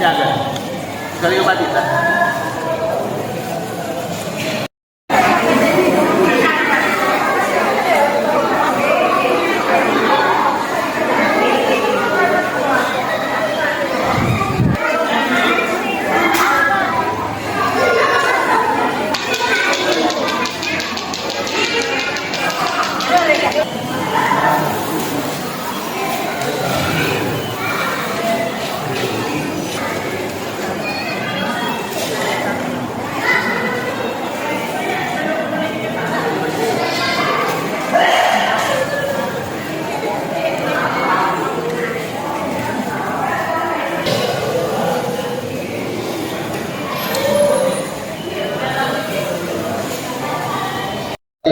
Jaga. Sekali obati tak?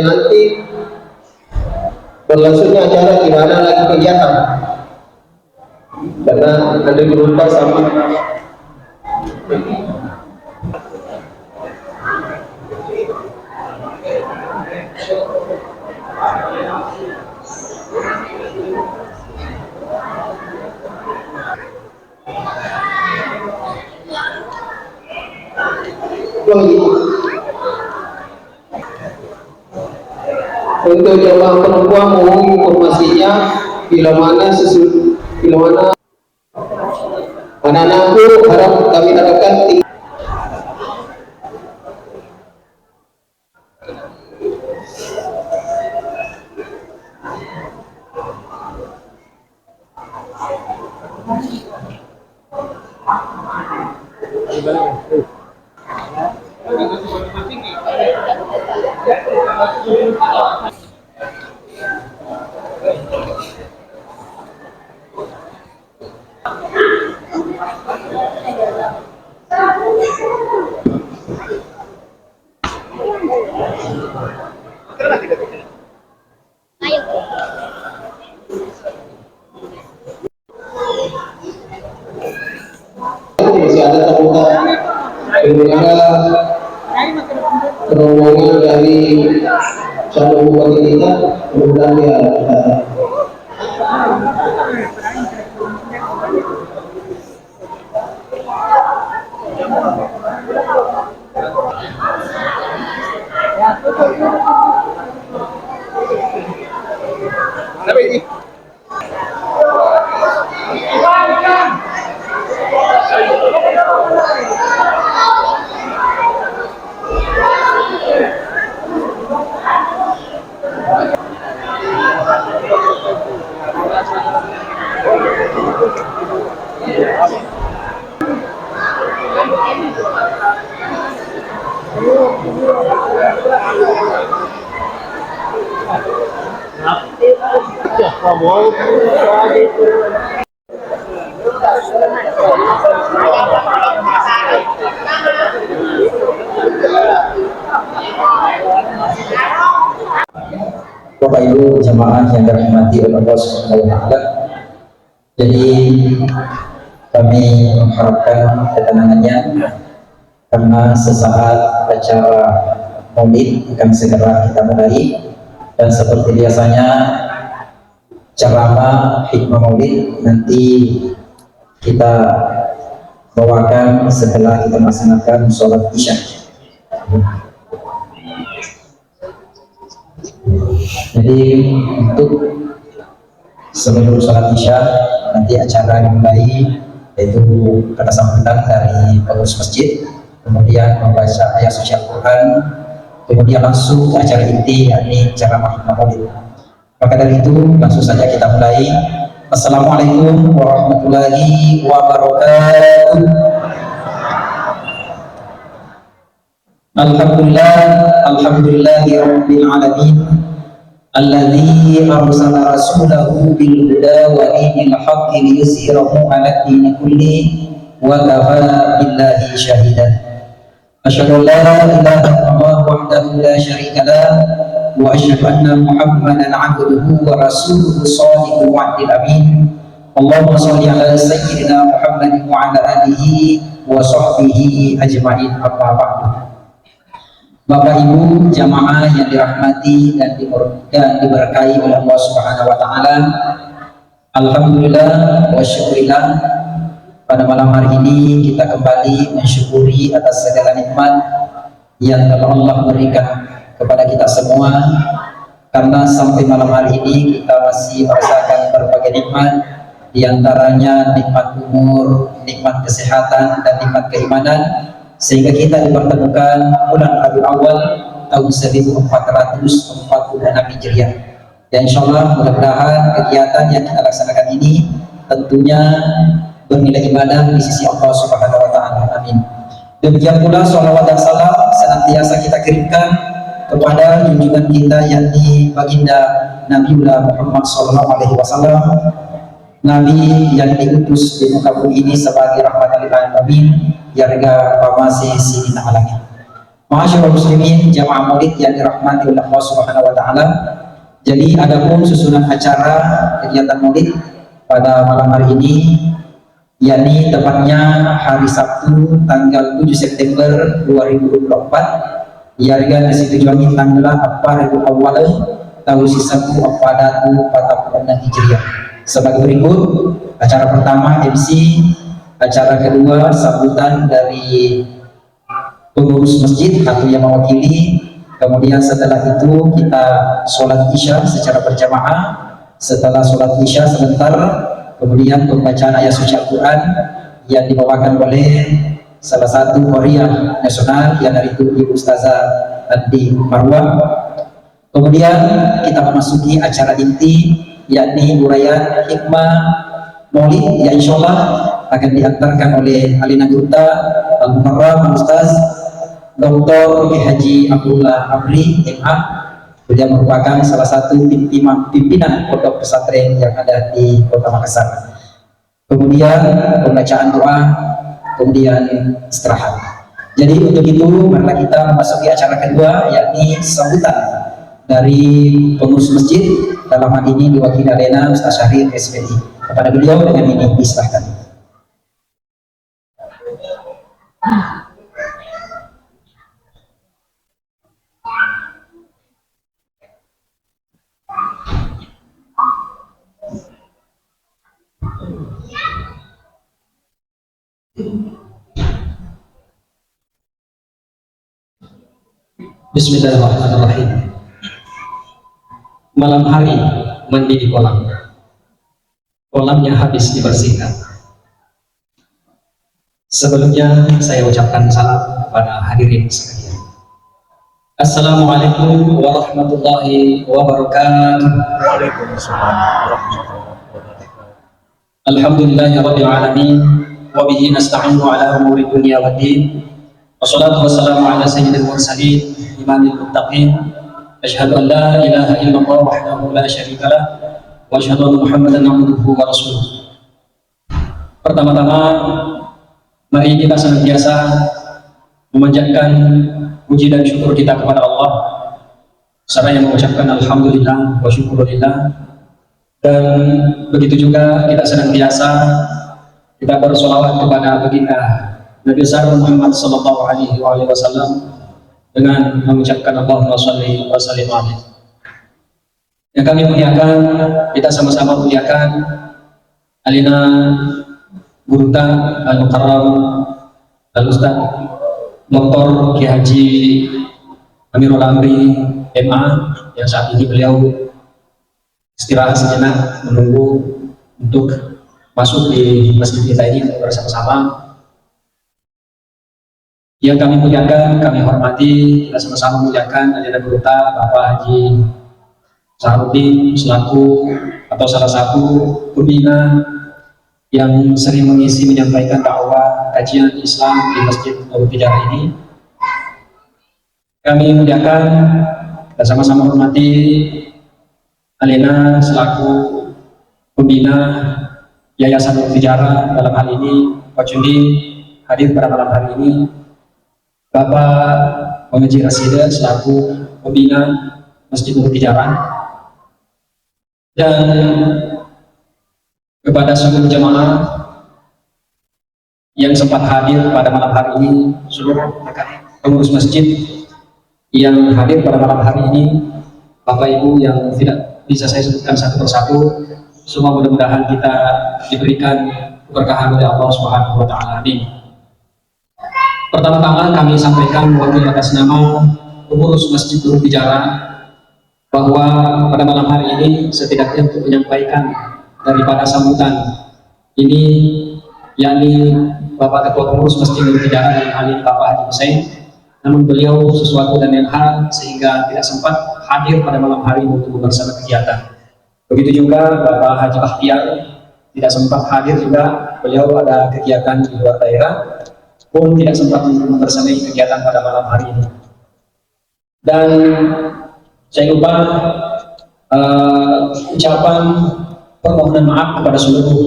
Nanti berlangsungnya acara di mana lagi kegiatan, karena ada berupa sama untuk jemaah perempuan mohon informasinya bila mana anak-anakku kami harapkan masih ada terbuka rombongan dari calon bupati kita, kemudian dia Bapak Ibu jemaah yang dirahmati oleh Allah Subhanahu wa taala. Jadi kami mengharapkan ketenangannya karena sesaat acara Maulid akan segera kita mulai, dan seperti biasanya ceramah hikmah Maulid nanti kita bawakan setelah kita melaksanakan sholat Isya. Jadi untuk sebelum sholat Isya nanti acara dimulai, yaitu kata sambutan dari pengurus masjid, kemudian membaca ayat suci Al-Quran, kemudian langsung acara inti yakni ceramah Maulid. Maka dari itu langsung saja kita mulai. Assalamualaikum warahmatullahi wabarakatuh. Alhamdulillahi rabbil alamin. Alladzi arsala rasulahu bil huda wa dinil haqqi liyuzhirahu 'ala ad-dini kulli wa kafa billahi shahidan. Asyhadu an la ilaha illallah wahdahu la syarika lah wa asyhadu anna Muhammadan 'abduhu wa rasuluhu shadiqul wa'dil amin. Allahumma shalli 'ala sayyidina Muhammadin wa 'ala alihi wa sahbihi ajma'in. Amma ba'du. Bapak Ibu jamaah yang dirahmati dan diberkahi oleh Allah Subhanahu wa taala. Alhamdulillah wa syukurillah, pada malam hari ini kita kembali mensyukuri atas segala nikmat yang telah Allah berikan kepada kita semua, karena sampai malam hari ini kita masih merasakan berbagai nikmat, diantaranya nikmat umur, nikmat kesehatan, dan nikmat keimanan, sehingga kita dipertemukan bulan Rabiul Awal tahun 1446 Hijriah. Dan insya Allah mudah-mudahan kegiatan yang kita laksanakan ini tentunya bernilai ibadah di sisi Allah Subhanahu wa taala. Amin. Demikian pula sholawat dan salam senantiasa kita kirimkan kepada junjungan kita, yakni baginda Nabiullah Muhammad SAW, Nabi yang diutus di muka bumi ini sebagai rahmatan lil alamin, yarga pamasi sidina alami. Ma'asyiral muslimin jamaah maulid yang dirahmati oleh Allah Subhanahu wa taala. Jadi adapun susunan acara kegiatan maulid pada malam hari ini, yakni tepatnya hari Sabtu tanggal 7 September 2024, yarga nasi tujuan tanggal apa Rabiul Awal tahun sisaku pada 1446 Hijriah. Sebagai berikut: acara pertama MC, acara kedua sambutan dari pengurus masjid atau yang mewakili, kemudian setelah itu kita sholat isya secara berjamaah. Setelah sholat isya sebentar, kemudian pembacaan ayat suci Al-Quran yang dibawakan oleh salah satu qariah nasional yang dari Ibu Ustazah Andi Marwan. Kemudian kita memasuki acara inti, yakni uraian hikmah maulid yang insya Allah akan diantarkan oleh Alina Gurta Al-Muharram Ustaz Dr. Haji Abdullah Amri MA. Beliau merupakan salah satu pimpinan pondok pesantren yang ada di Kota Makassar. Kemudian pembacaan doa, kemudian istirahat. Jadi untuk itu marilah kita memasuki acara kedua, yakni sambutan dari pengurus masjid, dalam hal ini diwakili Alena Ustaz Syahrir SPI. Kepada beliau dengan ini disilahkan. Bismillahirrahmanirrahim. Malam hari mandi di kolam, kolamnya habis dibersihkan. Sebelumnya saya ucapkan salam kepada hadirin sekalian. Assalamualaikum warahmatullahi wabarakatuh. Waalaikumsalam warahmatullahi wabarakatuh. Alhamdulillahirabbil alamin wa bihi nasta'inu ala umuri dunya waddin. Wassalatu wassalamu ala sayyidil mursalin imamil muttaqin. Asyhadu an la ilaha illallah wahdahu la syarika lah wa asyhadu anna Muhammadan abduhu wa rasuluh. Pertama-tama mari kita senantiasa memanjatkan puji dan syukur kita kepada Allah, seraya mengucapkan alhamdulillah wa syukurillah. Dan begitu juga kita senantiasa kita bersolawat kepada baginda Nabi besar Muhammad sallallahu alaihi wasallam dengan mengucapkan Allahumma shalli wa sallim alaihi. Yang kami muliakan, kita sama-sama muliakan Alina Gurta Al-Mukarram Al-Ustaz Dr. Ki Haji Amirul Amri MA, yang saat ini beliau istirahat sejenak menunggu untuk masuk di masjid kita ini bersama-sama. Yang kami muliakan, kami hormati, kita sama-sama muliakan Alina Gurta Bapak Haji Sahrudin selaku atau salah satu pembina yang sering mengisi menyampaikan dakwah kajian Islam di Masjid Nurul Tijarah ini. Kami muliakan dan sama-sama hormati Alena selaku pembina Yayasan Nurul Tijarah, dalam hal ini Pak Cundi hadir pada malam hari ini, Bapak Pengaji Rasida selaku pembina Masjid Nurul Tijarah, dan kepada seluruh jemaah yang sempat hadir pada malam hari ini, seluruh pengurus masjid yang hadir pada malam hari ini, Bapak Ibu yang tidak bisa saya sebutkan satu persatu, semua mudah-mudahan kita diberikan keberkahan oleh Allah Subhanahu wa Ta'ala. Amin. Pertama-tama kami sampaikan mewakili atas nama pengurus Masjid Nurul Tijarah bahwa pada malam hari ini setidaknya untuk menyampaikan daripada sambutan ini, yakni Bapak Ketua Pengurus Masjid Nurul Tijarah dalam hal ini Bapak Haji Hussein, namun beliau sesuatu dan lain hal sehingga tidak sempat hadir pada malam hari untuk bersama kegiatan. Begitu juga Bapak Haji Bahtiar tidak sempat hadir juga, beliau ada kegiatan di luar daerah pun tidak sempat membersamai kegiatan pada malam hari ini. Dan saya lupa ucapan permohonan maaf kepada seluruh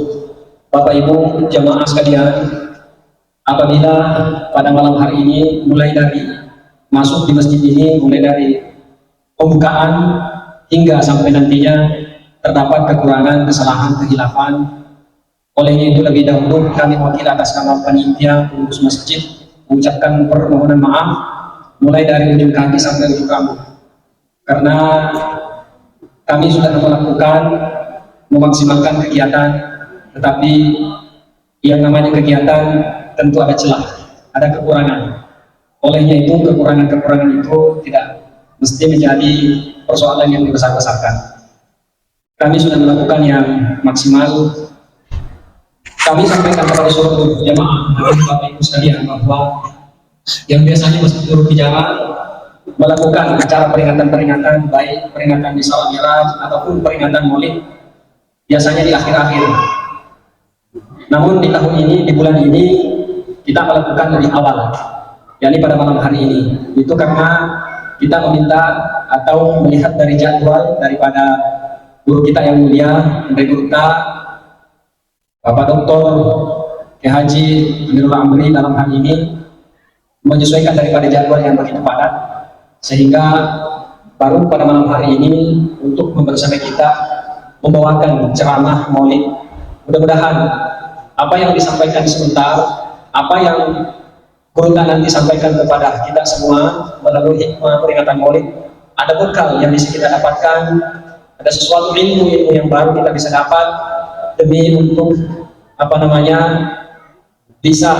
Bapak Ibu jamaah sekalian apabila pada malam hari ini mulai dari masuk di masjid ini, mulai dari pembukaan hingga sampai nantinya terdapat kekurangan, kesalahan, kehilafan. Olehnya itu lebih dahulu kami wakil atas nama panitia pengurus masjid mengucapkan permohonan maaf mulai dari ujung kaki sampai ujung rambut, karena kami sudah melakukan memaksimalkan kegiatan, tetapi yang namanya kegiatan tentu ada celah, ada kekurangan. Olehnya itu kekurangan-kekurangan itu tidak mesti menjadi persoalan yang dibesar-besarkan. Kami sudah melakukan yang maksimal. Kami sampaikan kepada seluruh jamaah dan Bapak Ibu sekalian bahwa yang biasanya Masjid Nurul Tijarah melakukan acara peringatan-peringatan, baik peringatan di Salat Mi'raj ataupun peringatan Maulid, biasanya di akhir-akhir. Namun di tahun ini, di bulan ini, kita melakukan lebih awal, yakni pada malam hari ini. Itu karena kita meminta atau melihat dari jadwal daripada guru kita yang mulia, dari guru kita Bapak Dr. Kiai Haji Amirul Amri dalam hal ini menyesuaikan daripada jadwal yang begitu padat, sehingga baru pada malam hari ini untuk membersama kita membawakan ceramah Maulid. Mudah-mudahan apa yang disampaikan sebentar, apa yang guru nanti sampaikan kepada kita semua melalui hikmah peringatan Maulid, ada bekal yang bisa kita dapatkan, ada sesuatu ilmu yang baru kita bisa dapat demi untuk bisa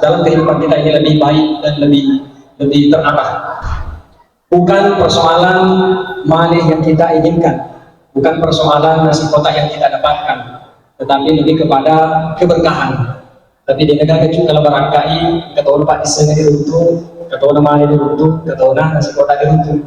dalam kehidupan kita ini lebih baik dan lebih terarah. Bukan persoalan malih yang kita inginkan, bukan persoalan nasi kotak yang kita dapatkan, tetapi lebih kepada keberkahan. Tapi di negara itu kalau barangkali kata Pak Iseng diruntuh, kata nama diruntuh, kata nasi kotak diruntuh.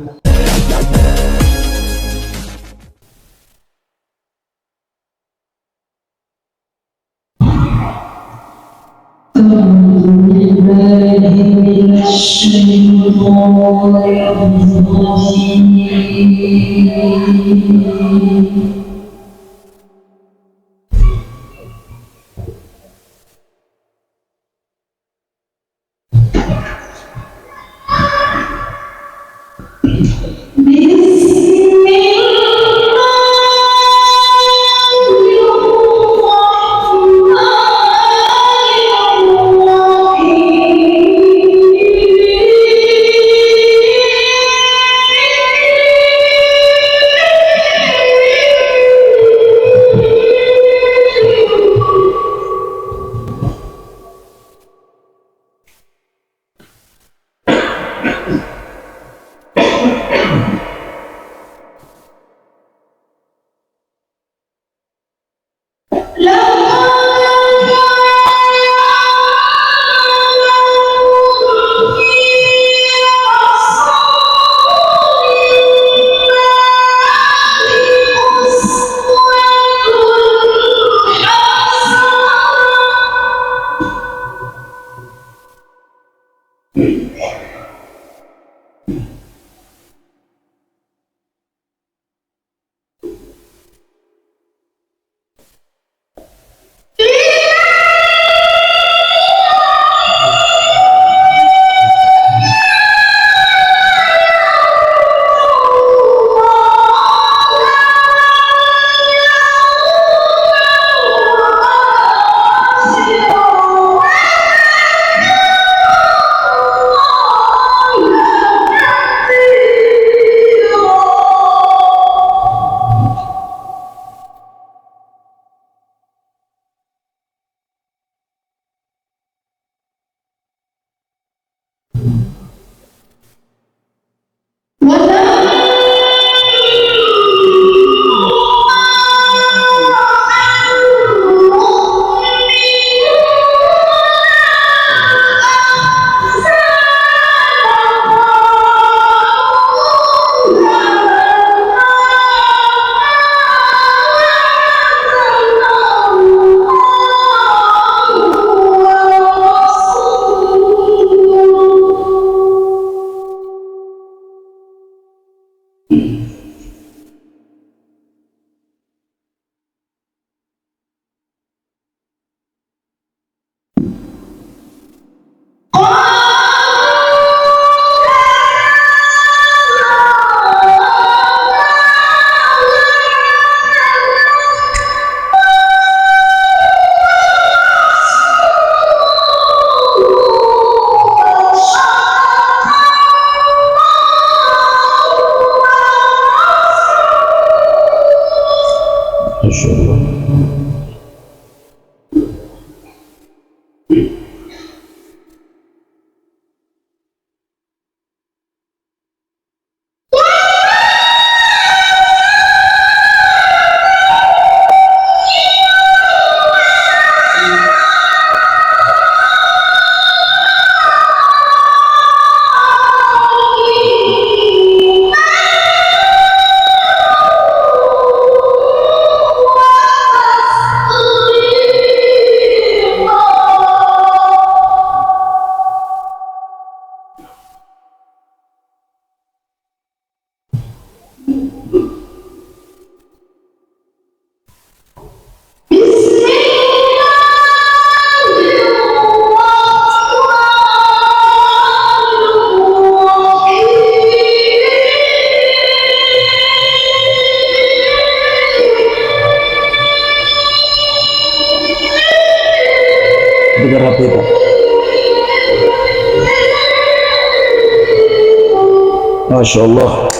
Masya Allah. Dengar apa itu? Masya Allah.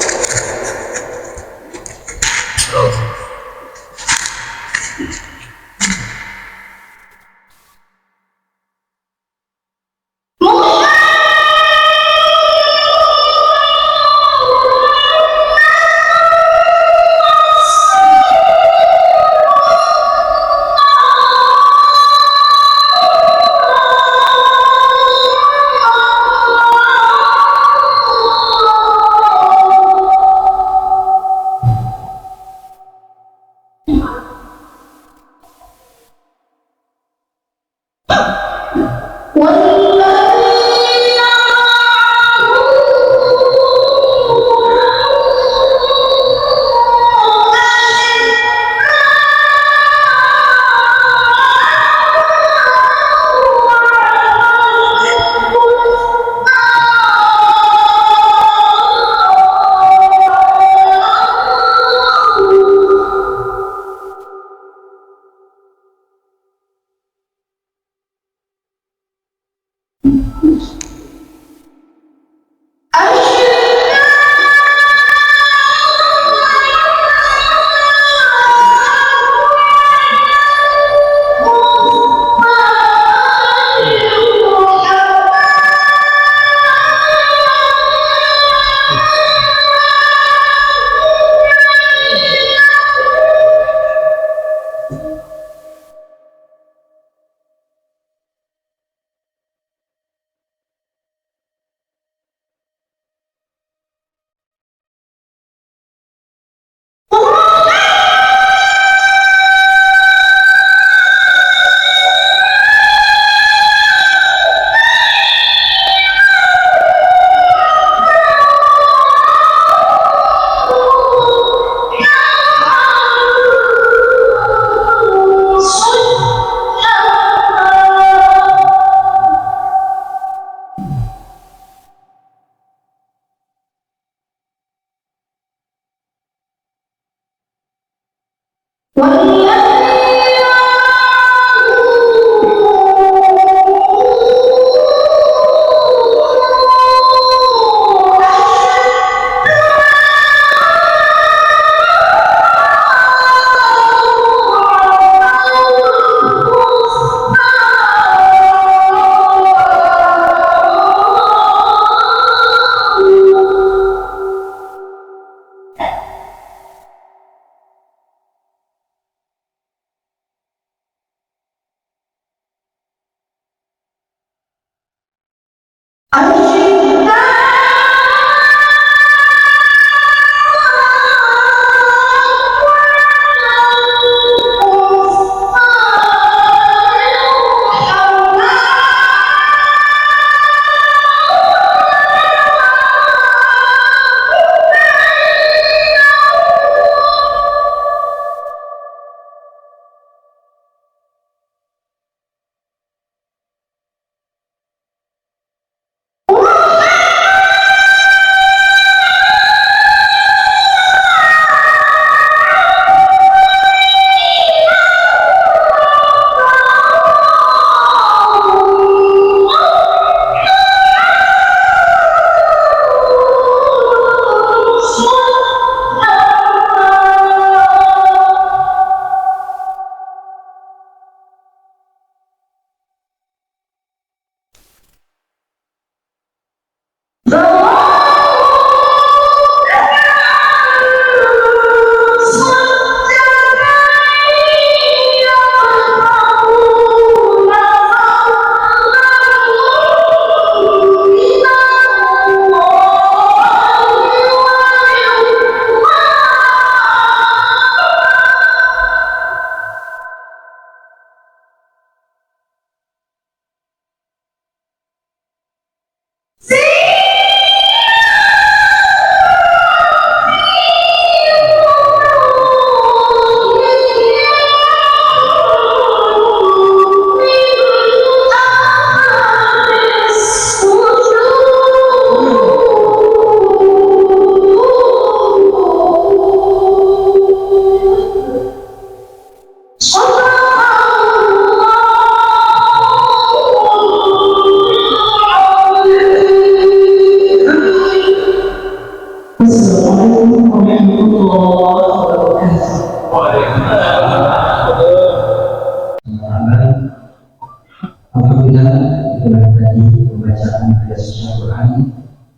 Alhamdulillah, itulah tadi pembacaan ayat suci Al-Quran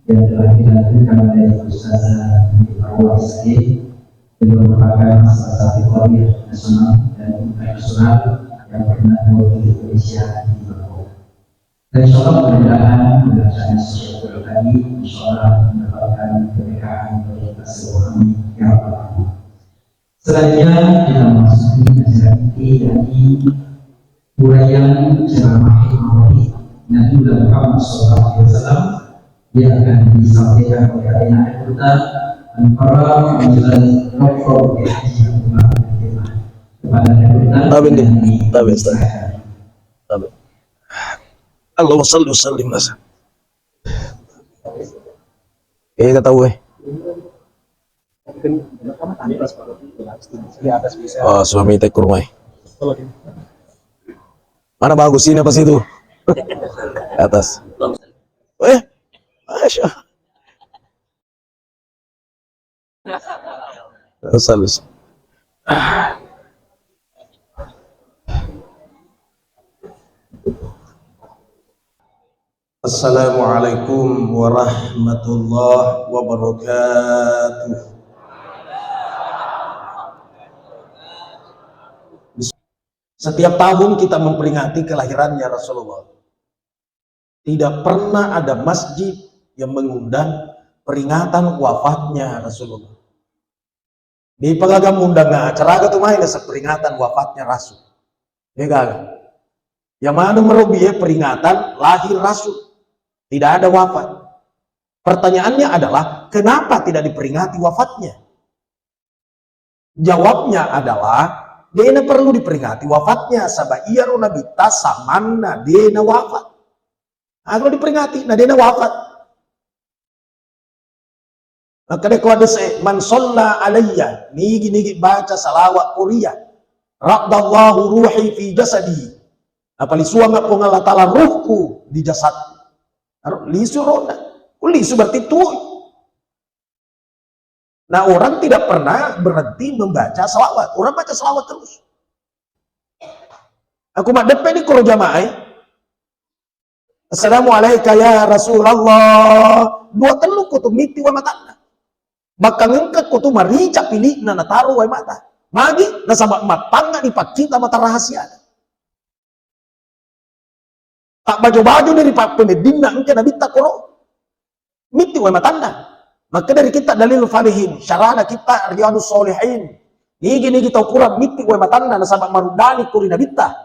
yang telah dilanjutkan oleh Ustazah Marwah Said. Beliau merupakan salah satu qori nasional dan internasional yang pernah mewakili Indonesia di Bangkok. Dan insyaallah mudah-mudahan pembacaan suci Al-Quran tadi insyaallah mendapatkan keberkahan bagi kita semua yang berbahagia. Selanjutnya kita memasuki acara inti dari uraian ceramah Nabi Muhammad SAW yang akan disampaikan oleh Ayah Anggota dan para penjelasan pokok haji umat kepada Anggota. Allahumma salli wa sallim nasa. Tahu suami tek kurmai. Mana bagus ini pas itu? Atas. Masya. Salus. Assalamualaikum warahmatullahi wabarakatuh. Setiap tahun kita memperingati kelahirannya Rasulullah. Tidak pernah ada masjid yang mengundang peringatan wafatnya Rasulullah. Di pagagam undang acara itu main peringatan wafatnya Rasul. Ya kan? Yang mana merubiah peringatan lahir Rasul. Tidak ada wafat. Pertanyaannya adalah kenapa tidak diperingati wafatnya? Jawabnya adalah dena perlu diperingati wafatnya sabab iya Nabi tasamanna dena wafat. Kalau diperingati nah dena wafat. Maka dia kuat man shalla alayya nigi baca salawat Korea. Raddallahu ruhi fi jasadi. Apa li suanga po Allah taala ruhku di jasad. Lisu rona. Lisu berarti tuh. Nah orang tidak pernah berhenti membaca salawat. Orang baca salawat terus. Aku mak depan ini kalau jamaah. Assalamualaikum ya Rasulullah. Dua teluk kutu miti wa matana. Maka ngengket kutu marica pilih na taruh wa mata. Magi nasabak matanga dipakita mata rahasia. Tak baju-baju dari pak penedina engke nabi takoro. Miti wa matana. Maka dari kita dalil falihin, syarana kita riyadus solihin. Ini kita ukuran miti wa matanda nasabak marudani kurina bitta.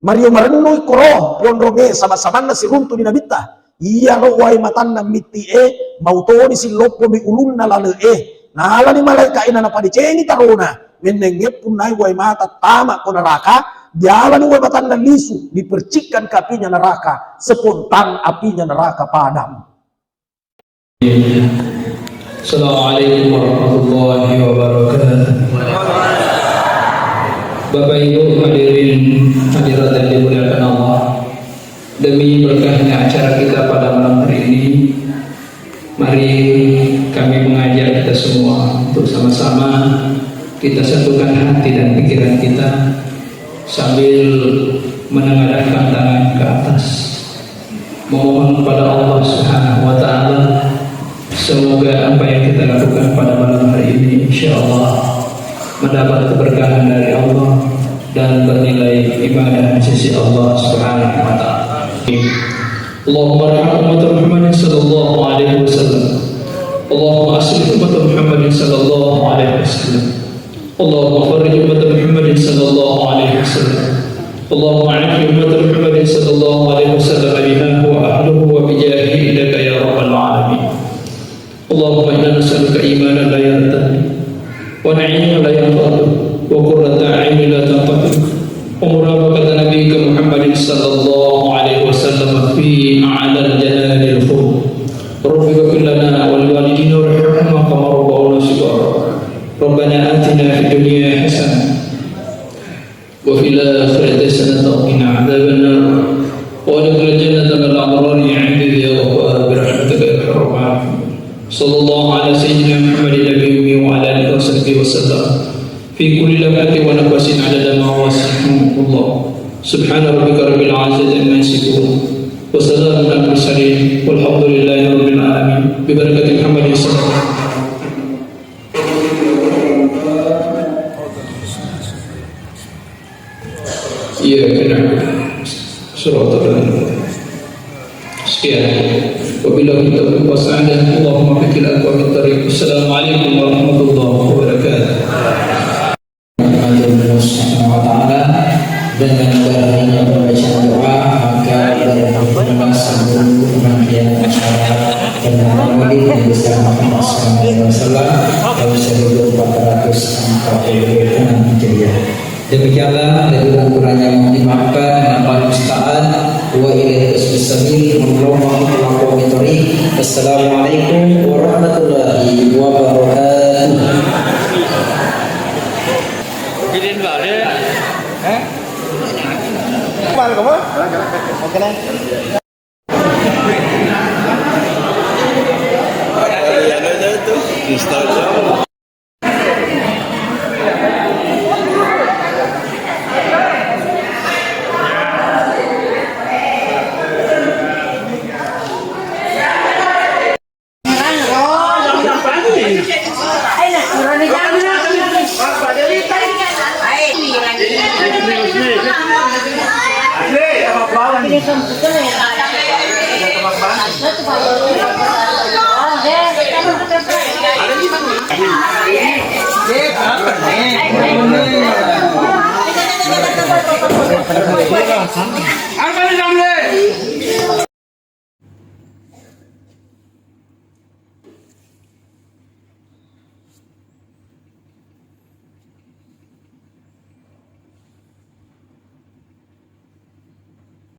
Mario marenui koro ronronge sama-sama nasi runtu di nabita. Iya rohwai matanda miti mautoni silopo mi ulunna lale nala ni malaika ina na padicengi taruna menenge punai wai mata tama ko neraka jalan wai matanda lisu dipercikkan ke apinya neraka spontan apinya neraka padam. Assalamualaikum warahmatullahi wabarakatuh. Bapak Ibu hadirin hadirat yang dimuliakan Allah, demi berkahnya acara kita pada malam hari ini, mari kami mengajak kita semua untuk sama-sama kita satukan hati dan pikiran kita sambil menengadahkan tangan ke atas, mohon kepada Allah Subhanahu wa Ta'ala. Semoga apa yang kita lakukan pada malam hari ini insyaallah mendapat keberkahan dari Allah dan bernilai ibadah di sisi Allah Subhanahu wa Ta'ala. Allahumma arham umat Muhammad sallallahu alaihi wasallam. Allahumma aslih umat Muhammad sallallahu alaihi wasallam. Allahumma farij umat Muhammad sallallahu alaihi wasallam. Allahumma afi umat Muhammad sallallahu alaihi wasallam biha wa ahluhu wa bijahi ilaka ya rabbal alamin. Allahumma inna nas'aluka imanan la yartad wa na'iman la yanqad wa qurrata a'yunin la tanqad wa murafaqata nabiyyika Muhammadin sallallahu alaihi wasallam fi a'la al-jalali al-khulud. Rabbika kullana wal walidina warhamhum kama rabbawna shighara. Rabbana atina fid dunya hasanah wa fil akhirati hasanah wa qina adzaban nar wa adkhilna jannata ma'al abrar ya 'abdi ya rabb bi rahmatika ya arhamar rahimin. Sallallahu alaihi wasallam Muhammadin nabiyyi wa ala alihi wasallam وسلم في كل لمحة ونفس عدد ما وسعه الله. سبحان ربك رب العزة عما يصفون وسلام على المرسلين والحمد لله رب العالمين ببركة محمد صلى الله عليه وسلم. Iya, benar. Surah Al-Fatihah. Sekian. Wabillahi taufiq wa sa'adah. Allahumma fikil aqwamit thariq. Assalamualaikum warahmatullahi wabarakatuh. Allah Subhanahu wa taala dengan berakhirnya pembacaan doa maka berakhirlah seluruh rangkaian acara penyerahan maulid Nabi besar Muhammad SAW tahun 1446 Hijriah. Demikianlah dari kurangnya mohon dimaafkan. Nafal musta'an wa ilaihi sabil. Assalamualaikum warahmatullahi wabarakatuh. Ada